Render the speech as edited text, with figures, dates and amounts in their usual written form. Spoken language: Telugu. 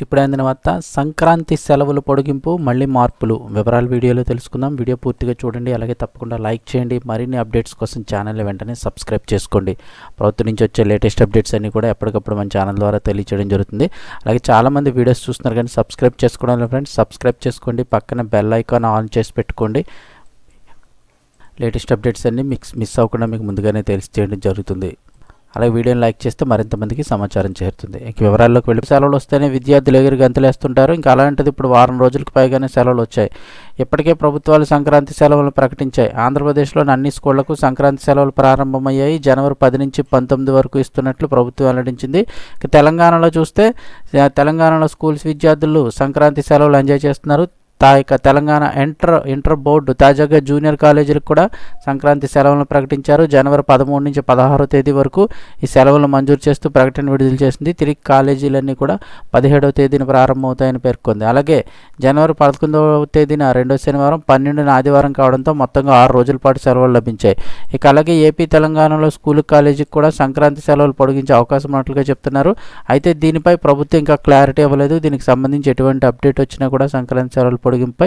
ఇప్పుడే అందిన వార్త సంక్రాంతి సెలవులు పొడిగింపు మళ్ళీ మార్పులు వివరాలు వీడియోలో తెలుసుకుందాం. వీడియో పూర్తిగా చూడండి, అలాగే తప్పకుండా లైక్ చేయండి. మరిన్ని అప్డేట్స్ కోసం ఛానల్ వెంటనే సబ్స్క్రైబ్ చేసుకోండి. ప్రభుత్వం నుంచి వచ్చే లేటెస్ట్ అప్డేట్స్ అన్ని కూడా ఎప్పటికప్పుడు మన ఛానల్ ద్వారా తెలియజేయడం జరుగుతుంది. అలాగే చాలామంది వీడియోస్ చూస్తున్నారు కానీ సబ్స్క్రైబ్ చేసుకోవడం లేదు ఫ్రెండ్స్, సబ్స్క్రైబ్ చేసుకోండి. పక్కన బెల్ ఐకాన్ ఆన్ చేసి పెట్టుకోండి. లేటెస్ట్ అప్డేట్స్ అన్ని మిస్ అవ్వకుండా మీకు ముందుగానే తెలియజేయడం జరుగుతుంది. అలాగే వీడియోని లైక్ చేస్తే మరింత మందికి సమాచారం చేరుతుంది. ఇంక వివరాల్లోకి వెళ్ళి సెలవులు వస్తేనే విద్యార్థులు ఎగిరి గంతులేస్తుంటారు. ఇంకా అలాంటిది ఇప్పుడు వారం రోజులకు పైగానే సెలవులు వచ్చాయి. ఇప్పటికే ప్రభుత్వాలు సంక్రాంతి సెలవులు ప్రకటించాయి. ఆంధ్రప్రదేశ్లోని అన్ని స్కూళ్లకు సంక్రాంతి సెలవులు ప్రారంభమయ్యాయి. జనవరి 10 నుంచి 19 వరకు ఇస్తున్నట్లు ప్రభుత్వం వెల్లడించింది. ఇక తెలంగాణలో చూస్తే తెలంగాణలో స్కూల్స్ విద్యార్థులు సంక్రాంతి సెలవులు ఎంజాయ్ చేస్తున్నారు. తెలంగాణ ఇంటర్ బోర్డు తాజాగా జూనియర్ కాలేజీలకు కూడా సంక్రాంతి సెలవులను ప్రకటించారు. జనవరి 13 నుంచి 16వ తేదీ వరకు ఈ సెలవులను మంజూరు చేస్తూ ప్రకటన విడుదల చేసింది. తిరిగి కాలేజీలన్నీ కూడా 17వ తేదీన ప్రారంభమవుతాయని పేర్కొంది. అలాగే జనవరి 11వ తేదీన రెండో శనివారం 12న ఆదివారం కావడంతో మొత్తంగా 6 రోజుల పాటు సెలవులు లభించాయి. ఇక అలాగే ఏపీ తెలంగాణలో స్కూల్ కాలేజీకి కూడా సంక్రాంతి సెలవులు పొడిగించే అవకాశం ఉన్నట్లుగా చెప్తున్నారు. అయితే దీనిపై ప్రభుత్వం ఇంకా క్లారిటీ ఇవ్వలేదు. దీనికి సంబంధించి ఎటువంటి అప్డేట్ వచ్చినా కూడా సంక్రాంతి సెలవులు పొడిగింపై